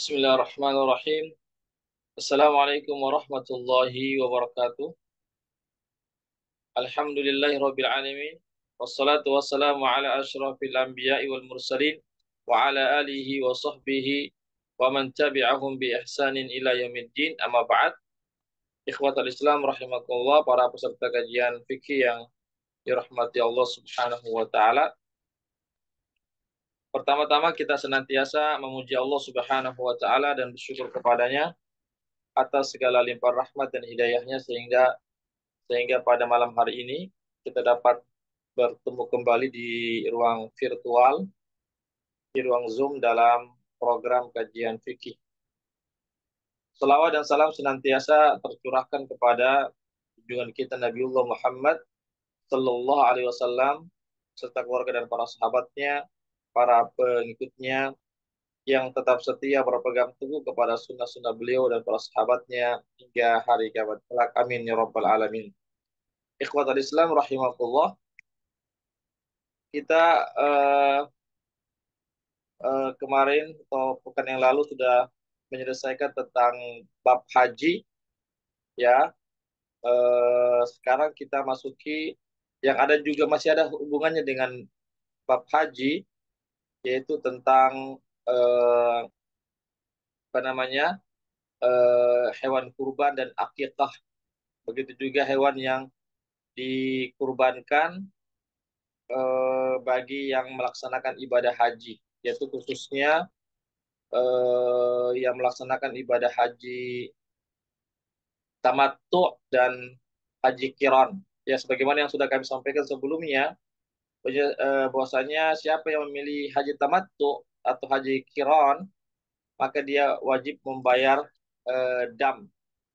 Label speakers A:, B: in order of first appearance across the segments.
A: Bismillahirrahmanirrahim. Assalamualaikum warahmatullahi wabarakatuh. Alhamdulillahirabbil alamin. Wassalatu wassalamu ala asyrafil anbiya'i wal mursalin wa ala alihi wa sahbihi wa man tabi'ahum bi ihsanin ila yaumiddin. Amma ba'd. Ikhwatal Islam rahimakumullah, para peserta kajian fikih yang dirahmati Allah Subhanahu wa taala. Pertama-tama kita senantiasa memuji Allah Subhanahu wa taala dan bersyukur kepadanya atas segala limpahan rahmat dan hidayahnya sehingga pada malam hari ini kita dapat bertemu kembali di ruang virtual, di ruang Zoom dalam program kajian fikih. Selawat dan salam senantiasa tercurahkan kepada junjungan kita Nabiullah Muhammad Sallallahu Alaihi Wasallam serta keluarga dan para sahabatnya, para pengikutnya yang tetap setia berpegang teguh kepada sunnah-sunnah beliau dan para sahabatnya hingga hari kiamat kelak. Amin ya rabbal alamin. Ikhwatul Islam rahimakumullah, kita kemarin atau pekan yang lalu sudah menyelesaikan tentang bab haji, ya. Sekarang kita masuki yang ada juga masih ada hubungannya dengan bab haji, yaitu tentang apa namanya, hewan kurban dan akikah. Begitu juga hewan yang dikurbankan bagi yang melaksanakan ibadah haji, yaitu khususnya yang melaksanakan ibadah haji tamattu dan haji kiron. Ya, sebagaimana yang sudah kami sampaikan sebelumnya, bahwasanya siapa yang memilih haji tamattu atau haji kiron, maka dia wajib membayar dam,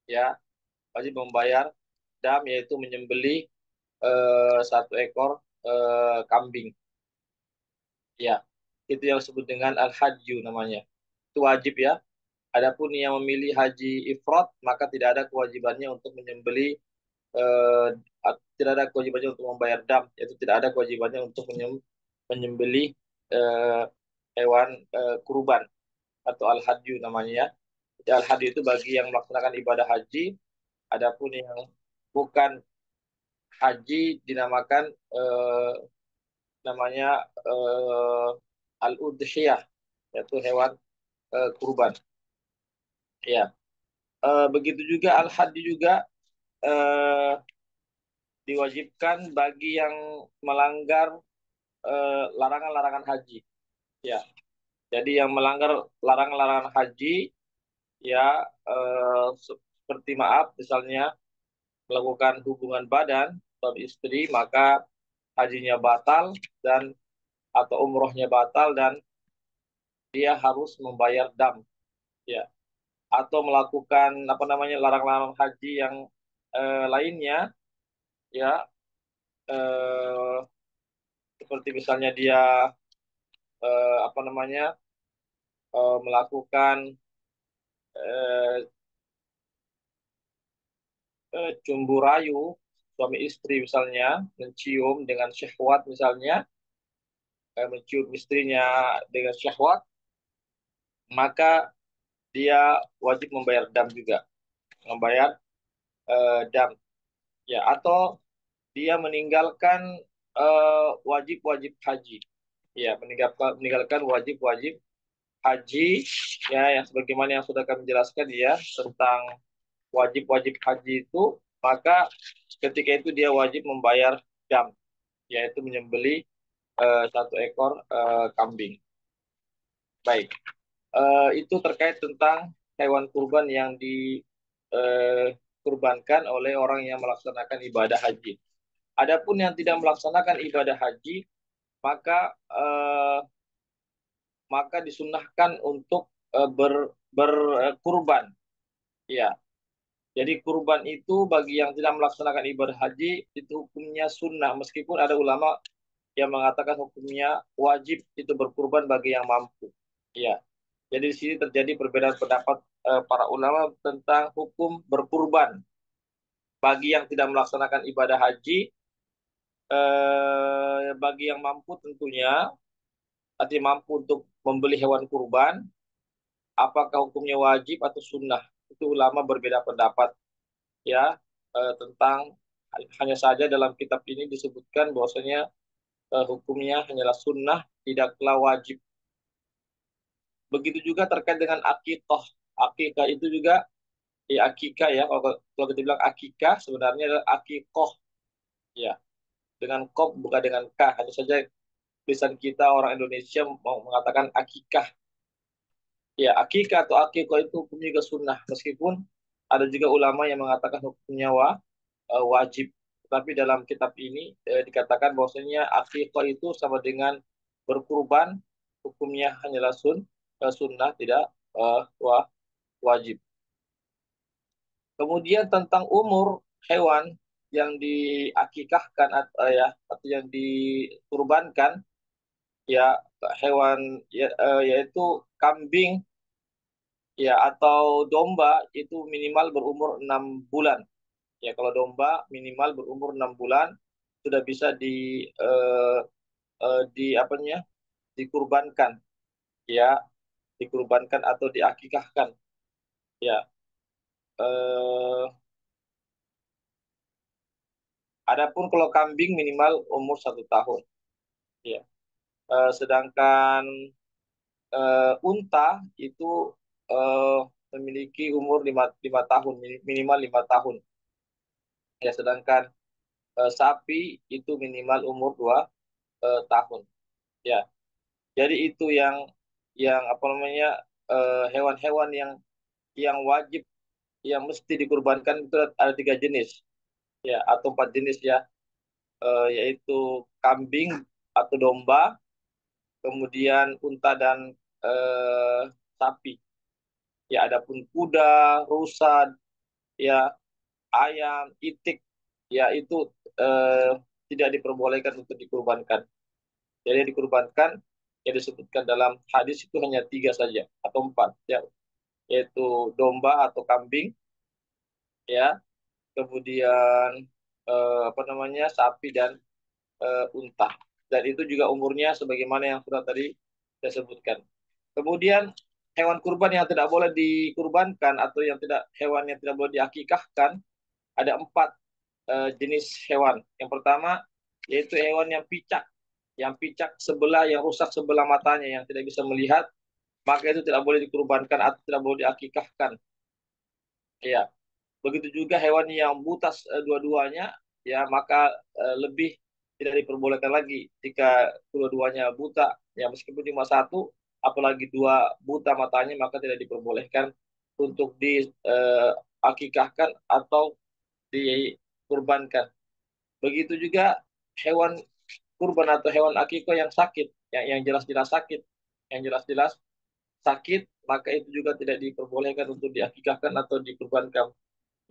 A: ya, wajib membayar dam, yaitu menyembelih satu ekor kambing. Ya, itu yang disebut dengan al-hajju namanya. Itu wajib, ya. Adapun yang memilih haji ifrad, maka tidak ada kewajibannya untuk menyembelih, eh, tidak ada kewajibannya untuk membayar dam, yaitu tidak ada kewajibannya untuk menyembelih eh, hewan kurban atau al-hadyu namanya, ya. Jadi al-hadyu itu bagi yang melaksanakan ibadah haji. Adapun yang bukan haji dinamakan namanya al-udhiyah, yaitu hewan kurban. Ya, begitu juga al-hadyu juga eh, diwajibkan bagi yang melanggar larangan-larangan haji. Ya, jadi yang melanggar larangan-larangan haji, ya, seperti maaf, misalnya melakukan hubungan badan suami istri, maka hajinya batal dan atau umrohnya batal dan dia harus membayar dam, ya. Atau melakukan apa namanya larang-larang haji yang lainnya, ya, eh, seperti misalnya dia apa namanya melakukan eh, cumbu rayu suami istri, misalnya mencium dengan syahwat, misalnya mencium istrinya dengan syahwat, maka dia wajib membayar dam juga, membayar dam, ya. Atau dia meninggalkan wajib-wajib haji, ya, meninggalkan wajib-wajib haji, ya, yang sebagaimana yang sudah kami jelaskan, ya, tentang wajib-wajib haji itu, maka ketika itu dia wajib membayar dam, yaitu menyembelih satu ekor kambing. Baik, itu terkait tentang hewan kurban yang dikurbankan oleh orang yang melaksanakan ibadah haji. Adapun yang tidak melaksanakan ibadah haji, maka maka disunahkan untuk berkurban. Ya, jadi kurban itu bagi yang tidak melaksanakan ibadah haji itu hukumnya sunnah, meskipun ada ulama yang mengatakan hukumnya wajib itu berkurban bagi yang mampu. Ya, jadi di sini terjadi perbedaan pendapat para ulama tentang hukum berkurban bagi yang tidak melaksanakan ibadah haji. Bagi yang mampu tentunya, artinya mampu untuk membeli hewan kurban, apakah hukumnya wajib atau sunnah? Itu ulama berbeda pendapat ya tentang hanya saja dalam kitab ini disebutkan bahwasanya hukumnya hanyalah sunnah, tidaklah wajib. Begitu juga terkait dengan akikah. Akikah itu juga ya akikah ya. Kalau kita bilang akikah sebenarnya adalah akikoh ya. Dengan kop bukan dengan k. Hanya saja tulisan kita orang Indonesia mau mengatakan akikah. Ya akikah atau akikoh itu hukumnya juga sunnah. Meskipun ada juga ulama yang mengatakan hukumnya wajib. Tetapi dalam kitab ini dikatakan bahwasanya akikah itu sama dengan berkurban, hukumnya hanyalah sunnah, tidak wajib. Kemudian tentang umur hewan yang diakikahkan atau yang dikurbankan ya hewan yaitu kambing ya atau domba itu minimal berumur 6 bulan. Ya kalau domba minimal berumur 6 bulan sudah bisa di apa namanya dikurbankan ya dikurbankan atau diakikahkan ya. Eh, Adapun kalau kambing minimal umur 1 tahun ya. Sedangkan unta itu eh, memiliki umur lima tahun minimal 5 tahun ya. Sedangkan sapi itu minimal umur 2 tahun ya. Jadi itu yang apa namanya hewan-hewan yang wajib yang mesti dikurbankan itu ada 3 jenis ya atau 4 jenis ya. Yaitu kambing atau domba, kemudian unta dan eh, sapi. Ya, adapun kuda, rusa, ya ayam, itik, ya itu tidak diperbolehkan untuk dikurbankan. Jadi dikurbankan yang disebutkan dalam hadis itu hanya 3 saja atau 4, ya, yaitu domba atau kambing, ya, kemudian apa namanya sapi dan unta. Dan itu juga umurnya sebagaimana yang sudah tadi saya sebutkan. Kemudian hewan kurban yang tidak boleh dikurbankan atau hewan yang tidak boleh diakikahkan ada 4 jenis hewan. Yang pertama yaitu hewan yang picak sebelah, yang rusak sebelah matanya, yang tidak bisa melihat, maka itu tidak boleh dikurbankan atau tidak boleh diakikahkan. Ya, begitu juga hewan yang buta dua-duanya, ya maka lebih tidak diperbolehkan lagi jika dua-duanya buta. Ya meskipun cuma satu, apalagi 2 buta matanya, maka tidak diperbolehkan untuk diakikahkan atau dikurbankan. Begitu juga hewan kurban atau hewan akikah yang sakit, yang jelas-jelas sakit, yang jelas-jelas sakit, maka itu juga tidak diperbolehkan untuk diakikahkan atau dikurbankan.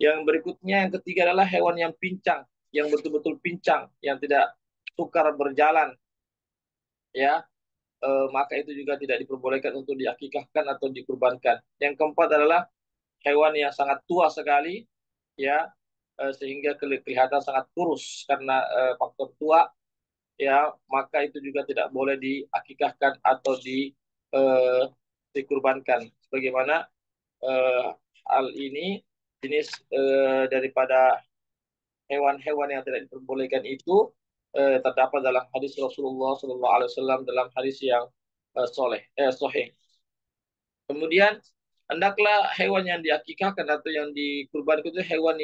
A: Yang berikutnya, yang ketiga adalah hewan yang pincang, yang betul-betul pincang, yang tidak sukar berjalan, ya, maka itu juga tidak diperbolehkan untuk diakikahkan atau dikurbankan. Yang keempat adalah hewan yang sangat tua sekali, ya, sehingga kelihatan sangat kurus karena faktor tua, ya, maka itu juga tidak boleh diakikahkan atau eh, dikurbankan. Sebagaimana eh, hal ini jenis daripada hewan-hewan yang tidak diperbolehkan itu terdapat dalam hadis Rasulullah SAW dalam hadis yang sahih. Kemudian hendaklah hewan yang diakikahkan atau yang dikurbankan itu hewan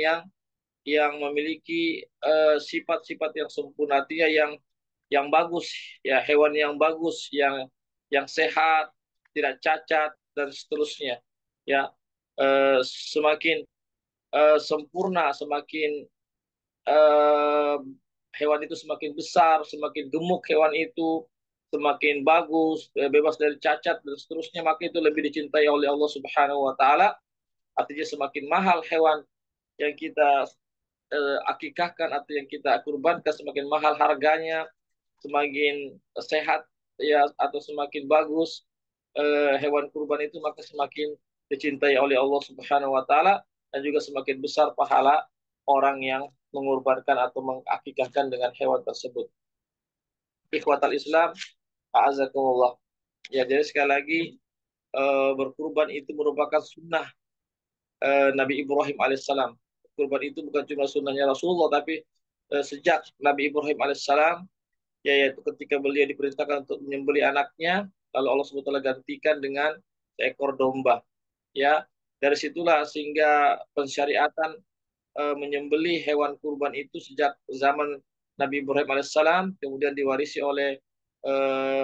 A: yang memiliki sifat-sifat yang sempurna, artinya yang bagus, ya hewan yang bagus, yang sehat, tidak cacat dan seterusnya. Ya, semakin sempurna, semakin eh, hewan itu semakin besar, semakin gemuk hewan itu, semakin bagus, bebas dari cacat dan seterusnya, maka itu lebih dicintai oleh Allah Subhanahu wa taala. Artinya semakin mahal hewan yang kita akikahkan atau yang kita kurbankan, semakin mahal harganya, semakin sehat ya atau semakin bagus hewan kurban itu, maka semakin dicintai oleh Allah Subhanahu wa taala dan juga semakin besar pahala orang yang mengorbankan atau mengakikahkan dengan hewan tersebut. Ikhwatal Islam, a'azakumullah. Ya, jadi sekali lagi berkurban itu merupakan sunnah Nabi Ibrahim alaihissalam. Kurban itu bukan cuma sunnahnya Rasulullah, tapi sejak Nabi Ibrahim alaihissalam, yaitu ketika beliau diperintahkan untuk menyembelih anaknya, lalu Allah SWT gantikan dengan seekor domba. Ya, dari situlah sehingga pensyariatan menyembelih hewan kurban itu sejak zaman Nabi Ibrahim alaihissalam, kemudian diwarisi oleh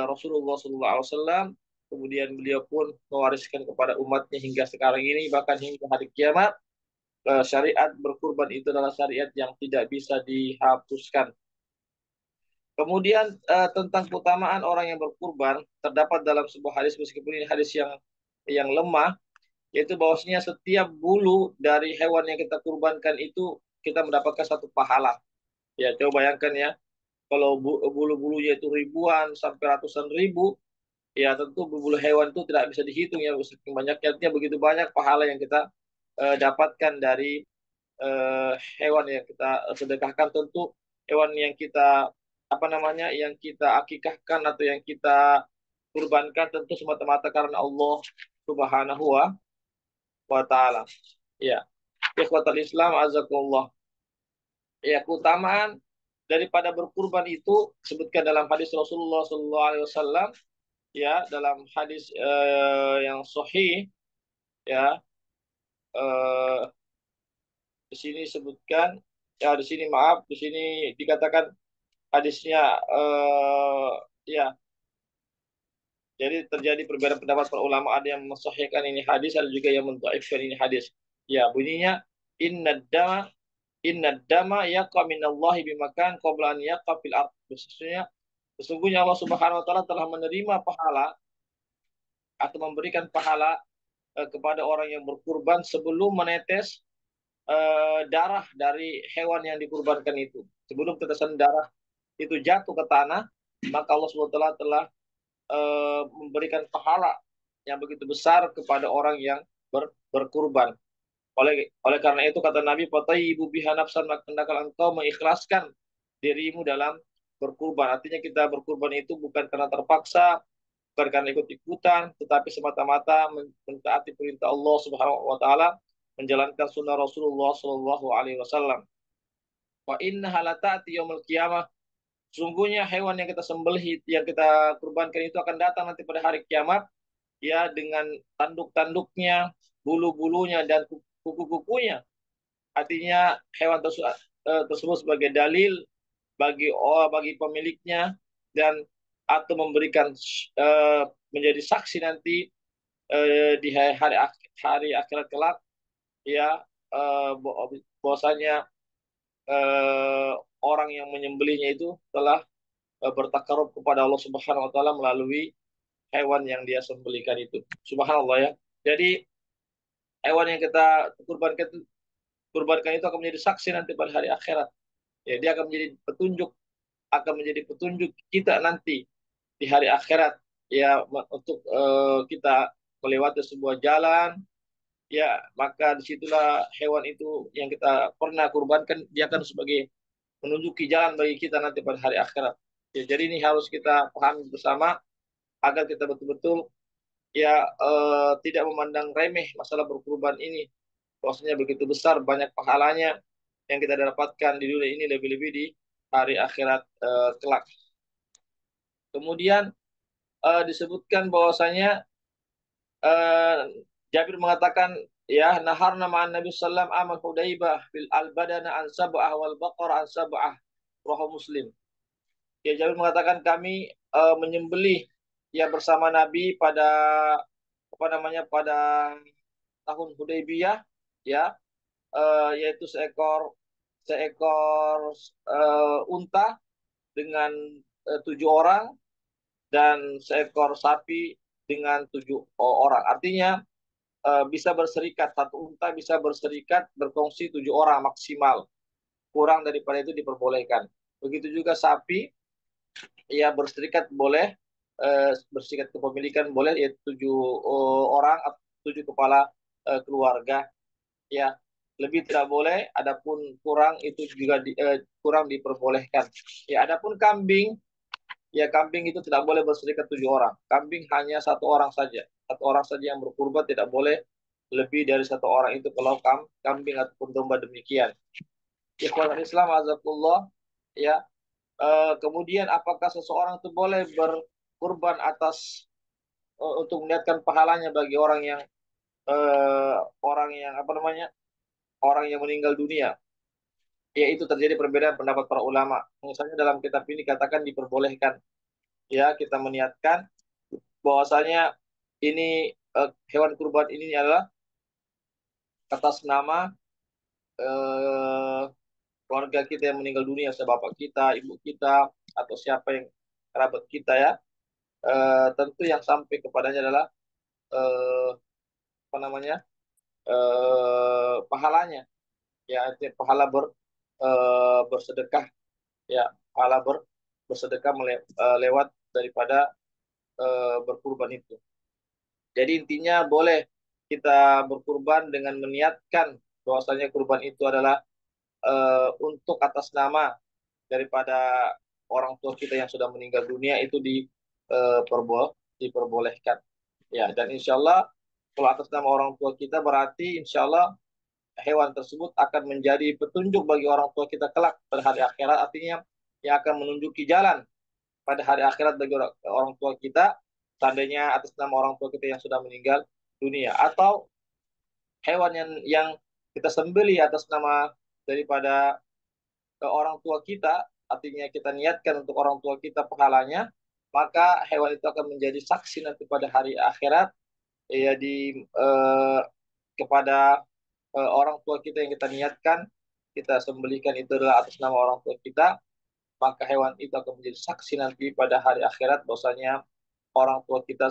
A: Rasulullah SAW, kemudian beliau pun mewariskan kepada umatnya hingga sekarang ini, bahkan hingga hari kiamat. Syariat berkurban itu adalah syariat yang tidak bisa dihapuskan. Kemudian tentang keutamaan orang yang berkurban terdapat dalam sebuah hadis, meskipun ini hadis yang lemah, yaitu bahwasanya setiap bulu dari hewan yang kita kurbankan itu kita mendapatkan satu pahala. Ya, coba bayangkan ya, kalau bulu-bulunya itu ribuan sampai ratusan ribu, ya tentu bulu hewan itu tidak bisa dihitung ya, saking banyaknya. Artinya begitu banyak pahala yang kita dapatkan dari eh, hewan yang kita sedekahkan. Tentu hewan yang kita apa namanya, yang kita akikahkan atau yang kita kurbankan tentu semata-mata karena Allah Subhanahu wa taala. Ya, ikhwatal Islam azakumullah. Ya, keutamaan daripada berkurban itu disebutkan dalam hadis Rasulullah sallallahu alaihi wasallam, ya, dalam hadis yang sahih, ya, eh, di sini disebutkan, ya, di sini maaf, di sini dikatakan hadisnya, ya, jadi terjadi perbedaan pendapat para ulama, ada yang mensahihkan ini hadis, ada juga yang mendhaifkan ini hadis. Ya, bunyinya inna dama yaqa minallahi bimakan qabla an yaqa fil ard. Sesungguhnya Allah Subhanahu wa taala telah menerima pahala atau memberikan pahala kepada orang yang berkurban sebelum menetes darah dari hewan yang dikurbankan itu. Sebelum tetesan darah itu jatuh ke tanah, maka Allah Subhanahu wa taala telah memberikan pahala yang begitu besar kepada orang yang berkurban. Oleh karena itu kata Nabi, "Fatayyibu biha nafsan", maka hendaklah engkau mengikhlaskan dirimu dalam berkurban. Artinya kita berkurban itu bukan karena terpaksa, bukan karena ikut-ikutan, tetapi semata-mata mentaati perintah Allah Subhanahu wa taala, menjalankan sunnah Rasulullah Shallallahu alaihi wasallam. Wa innaha lata'ti yaumil qiyamah. Sungguhnya hewan yang kita sembelih, yang kita kurbankan itu akan datang nanti pada hari kiamat, ya, dengan tanduk-tanduknya, bulu-bulunya dan kuku-kukunya. Artinya hewan tersebut sebagai dalil bagi pemiliknya, dan atau memberikan menjadi saksi nanti di hari akhirat kelak, ya, bahwasanya orang yang menyembelihnya itu telah bertakarub kepada Allah Subhanahu wa taala melalui hewan yang dia sembelihkan itu. Subhanallah ya. Jadi hewan yang kita kurbankan itu akan menjadi saksi nanti pada hari akhirat. Ya, dia akan menjadi petunjuk kita nanti di hari akhirat. Ya, untuk kita melewati sebuah jalan, ya, maka disitulah hewan itu yang kita pernah kurbankan, dia akan sebagai menunjuki jalan bagi kita nanti pada hari akhirat. Ya, jadi ini harus kita pahami bersama agar kita betul-betul, ya, tidak memandang remeh masalah berkurban ini. Bahwasanya begitu besar banyak pahalanya yang kita dapatkan di dunia ini, lebih-lebih di hari akhirat kelak. Kemudian disebutkan bahwasanya eh, Jabir mengatakan, ya, nahar nama Nabi sallam amal Hudaibah bil albadana an sab'ah wal baqarah an sab'ah, rawahu Muslim. Ya, Jabir mengatakan kami menyembelih, ya, bersama Nabi pada apa namanya, pada tahun Hudaybiyah, ya, yaitu seekor seekor unta dengan 7 orang, dan seekor sapi dengan 7 orang. Artinya bisa berserikat, satu unta bisa berserikat berfungsi 7 orang maksimal. Kurang daripada itu diperbolehkan. Begitu juga sapi, ya, berserikat boleh, berserikat kepemilikan boleh, yaitu 7 orang atau 7 kepala keluarga. Ya, lebih tidak boleh. Adapun kurang itu juga kurang diperbolehkan. Ya, adapun kambing, ya kambing itu tidak boleh berserikat 7 orang. Kambing hanya 1 orang saja. 1 orang saja yang berkurban, tidak boleh lebih dari 1 orang itu kalau kambing ataupun domba demikian. Ikhwan Islam azakullah, ya. Kemudian apakah seseorang itu boleh berkurban atas untuk melihatkan pahalanya bagi orang yang apa namanya, orang yang meninggal dunia? Ya, itu terjadi perbedaan pendapat para ulama. Misalnya dalam kitab ini katakan diperbolehkan, ya, kita meniatkan bahwasanya ini hewan kurban ini adalah atas nama eh, keluarga kita yang meninggal dunia, bapak kita, ibu kita, atau siapa yang kerabat kita, ya. Tentu yang sampai kepadanya adalah eh, apa namanya, pahalanya, ya, artinya pahala bersedekah, ya, pahala bersedekah lewat daripada berkurban itu. Jadi intinya boleh kita berkurban dengan meniatkan bahwasanya kurban itu adalah untuk atas nama daripada orang tua kita yang sudah meninggal dunia, itu diperbolehkan. Ya, dan insya Allah kalau atas nama orang tua kita berarti insya Allah hewan tersebut akan menjadi petunjuk bagi orang tua kita kelak pada hari akhirat, artinya yang akan menunjuki jalan pada hari akhirat bagi orang tua kita, seandainya atas nama orang tua kita yang sudah meninggal dunia. Atau hewan yang kita sembelih atas nama daripada orang tua kita, artinya kita niatkan untuk orang tua kita pahalanya, maka hewan itu akan menjadi saksi nanti pada hari akhirat, ya, kepada orang tua kita yang kita niatkan kita sembelihkan itu adalah atas nama orang tua kita, maka hewan itu akan menjadi saksi nanti pada hari akhirat bahwasanya orang tua kita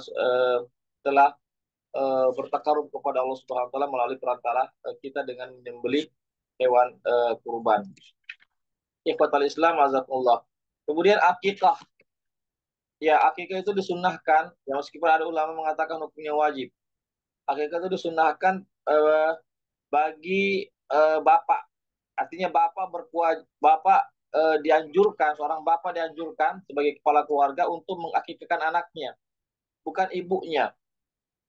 A: telah bertakarub kepada Allah Subhanahu wa taala melalui perantara kita dengan menyembelih hewan kurban. Ikhwatal Islam azakumullah. Kemudian akikah. Ya, akikah itu disunnahkan, ya, meskipun ada ulama mengatakan hukumnya wajib. Akikah itu disunnahkan bagi bapak. Artinya bapak dianjurkan, seorang bapak dianjurkan sebagai kepala keluarga untuk mengakikahkan anaknya, bukan ibunya.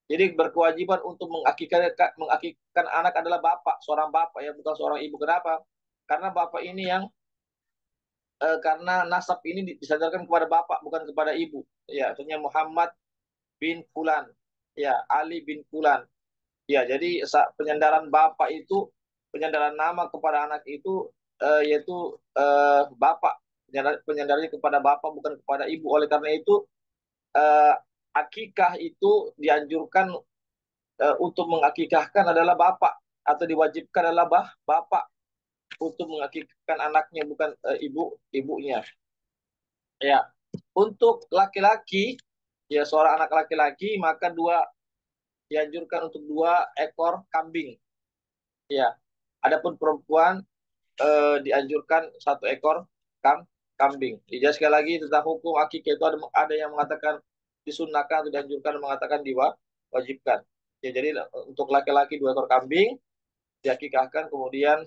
A: Jadi berkewajiban untuk mengakikahkan anak adalah bapak, seorang bapak, ya, bukan seorang ibu. Kenapa? Karena bapak ini karena nasab ini disandarkan kepada bapak, bukan kepada ibu. Ya, artinya Muhammad bin Fulan, ya, Ali bin Fulan. Ya, jadi penyandaran bapak itu, penyandaran nama kepada anak itu yaitu bapak. Penyandarannya kepada bapak, bukan kepada ibu. Oleh karena itu eh, akikah itu dianjurkan untuk mengakikahkan adalah bapak, atau diwajibkan adalah bapak untuk mengakikahkan anaknya, bukan ibunya. Ya, untuk laki-laki, ya, seorang anak laki-laki, maka dianjurkan untuk 2 ekor kambing. Ya, adapun perempuan dianjurkan 1 ekor kambing. Jadi sekali lagi tentang hukum akikah itu ada yang mengatakan disunahkan atau dianjurkan, mengatakan diwajibkan. Ya, jadi untuk laki-laki 2 ekor kambing diakikahkan, kemudian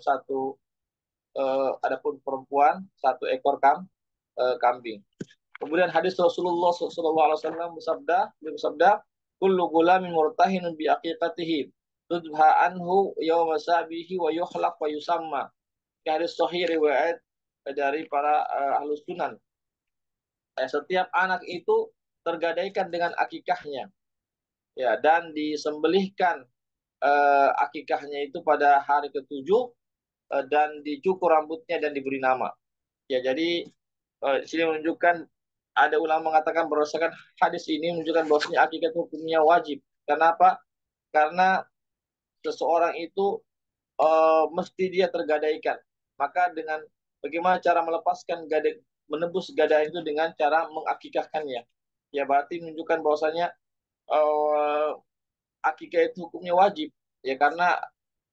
A: adapun perempuan 1 ekor kambing. Kemudian hadis Rasulullah SAW bersabda, kullu gulamin murtahinun bi aqiqatihi tudha anhu yawma sabihi wa yuhlaq wa yusamma. Hadis sahih riwayat dari para ahlus sunan. Setiap anak itu tergadaikan dengan akikahnya, ya, dan disembelihkan akikahnya itu pada hari ke-7, dan dicukur rambutnya dan diberi nama. Ya, jadi di sini menunjukkan, ada ulama mengatakan berdasarkan hadis ini menunjukkan bahwasanya akikah itu hukumnya wajib. Kenapa? Karena seseorang itu mesti dia tergadaikan. Maka dengan bagaimana cara melepaskan menebus gadaian itu dengan cara mengakikahkannya. Ya, berarti menunjukkan bahwasanya uh, akikah itu hukumnya wajib. Ya, karena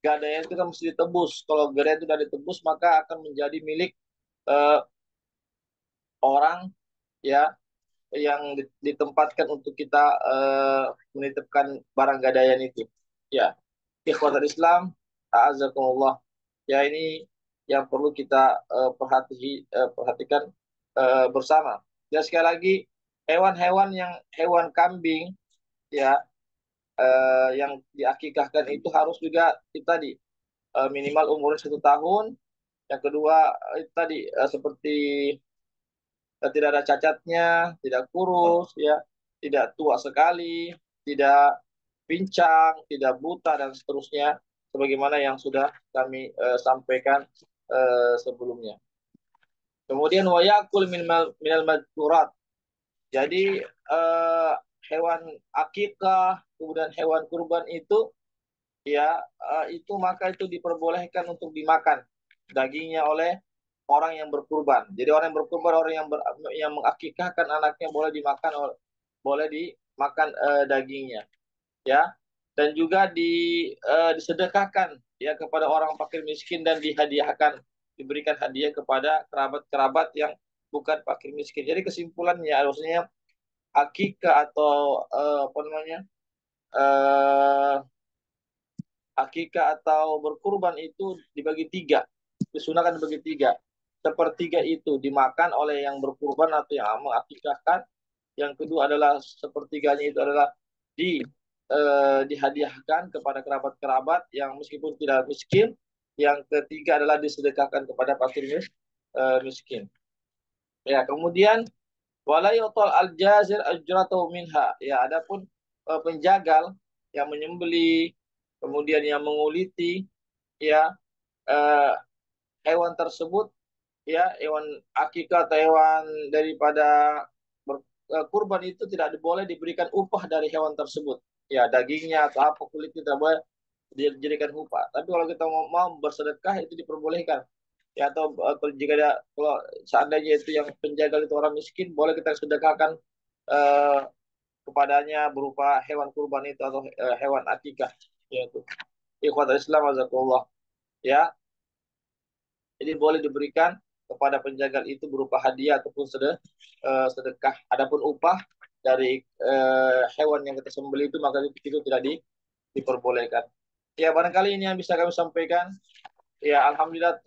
A: gadaian itu kan mesti ditebus. Kalau gadaian itu sudah ditebus, maka akan menjadi milik uh, orang, ya, yang ditempatkan untuk kita menitipkan barang gadaian itu. Ya, ikhwatul Islam, a'azakumullah. Ya, ini yang perlu kita perhatikan bersama. Ya sekali lagi hewan kambing ya yang diakikahkan itu harus juga itu tadi minimal umurnya 1 tahun. Yang kedua itu tadi seperti tidak ada cacatnya, tidak kurus, ya, tidak tua sekali, tidak pincang, tidak buta dan seterusnya, sebagaimana yang sudah kami sampaikan sebelumnya. Kemudian wayakul minal madzurat. Jadi hewan akikah, kemudian hewan kurban itu ya itu maka itu diperbolehkan untuk dimakan dagingnya oleh orang yang berkurban. Jadi orang yang berkurban, orang yang mengakikahkan anaknya boleh dimakan dagingnya, ya. Dan juga disedekahkan ya kepada orang fakir miskin dan dihadiahkan, diberikan hadiah kepada kerabat-kerabat yang bukan fakir miskin. Jadi kesimpulannya harusnya akikah atau apa namanya? eh akikah atau berkurban itu dibagi tiga, disunahkan dibagi tiga. Sepertiga itu dimakan oleh yang berkurban atau yang mengakikahkan. Yang kedua adalah sepertiganya itu adalah dihadiahkan kepada kerabat-kerabat yang meskipun tidak miskin. Yang ketiga adalah disedekahkan kepada fakir miskin. Ya, kemudian walayotol al-jazir ajratahu minha. Ya, adapun penjagal yang menyembeli, kemudian yang menguliti, ya eh, hewan tersebut, ya hewan akikah atau hewan daripada kurban itu tidak boleh diberikan upah dari hewan tersebut. Ya, dagingnya atau apa kulitnya tidak boleh dijadikan upah. Tapi kalau kita mau bersedekah itu diperbolehkan. Ya, atau jika ada, kalau seandainya itu yang penjagal itu orang miskin, boleh kita sedekahkan eh, kepadanya berupa hewan kurban itu atau hewan akikah, yaitu ikhwatul Islam azakullah, ya. Jadi boleh diberikan kepada penjagal itu berupa hadiah ataupun sedekah. Adapun upah dari hewan yang kita sembelih itu maka itu tidak diperbolehkan. Ya, barangkali ini yang bisa kami sampaikan. Ya, alhamdulillah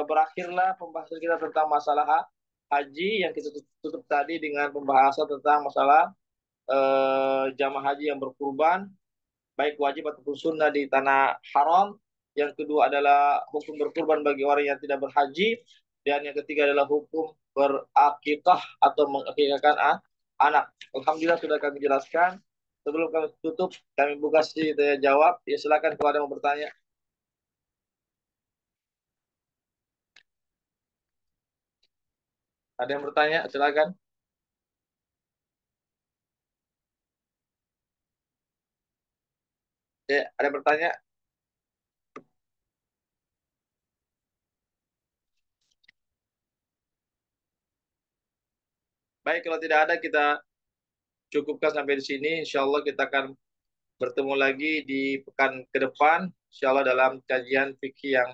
A: berakhirlah pembahasan kita tentang masalah haji yang kita tutup tadi dengan pembahasan tentang masalah jamaah haji yang berkurban, baik wajib ataupun sunnah di tanah haram. Yang kedua adalah hukum berkurban bagi orang yang tidak berhaji. Dan yang ketiga adalah hukum berakikah atau mengakikahkan anak. Alhamdulillah sudah kami jelaskan. Sebelum kami tutup, kami buka sesi tanya jawab. Ya, silakan kalau ada yang mau bertanya. Ada yang bertanya, silakan. Ya, ada yang bertanya. Baik, kalau tidak ada kita cukupkan sampai di sini. Insya Allah kita akan bertemu lagi di pekan ke depan. Insya Allah dalam kajian fikih yang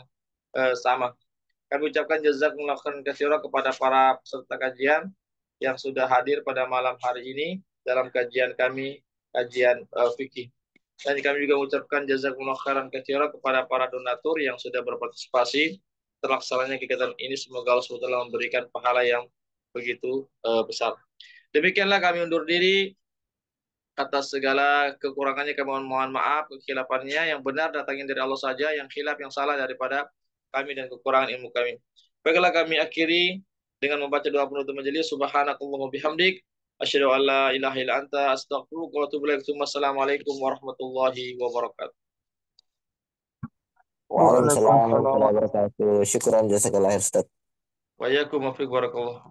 A: sama. Kami ucapkan jazakumullah khairan katsira kepada para peserta kajian yang sudah hadir pada malam hari ini dalam kajian kami, kajian fikih. Dan kami juga mengucapkan jazakumullah khairan katsira kepada para donatur yang sudah berpartisipasi terlaksananya kegiatan ini. Semoga Allah SWT memberikan pahala yang begitu besar. Demikianlah kami undur diri. Atas segala kekurangannya kami mohon maaf, kekhilafannya yang benar datangin dari Allah saja, yang khilaf yang salah daripada kami dan kekurangan ilmu kami. Baiklah kami akhiri dengan membaca doa penutup majelis. Subhanakallahumma bihamdik asyhadu an la ilaha illa anta astaghfiruka wa atubu ilaik. Wassalamualaikum warahmatullahi wabarakatuh.
B: Waalaikumsalam
C: Waalaikumsalam.
B: warahmatullahi wabarakatuh. Syukran jazakallah Ustaz.
A: Wa iyyakum wa fiik barakallah.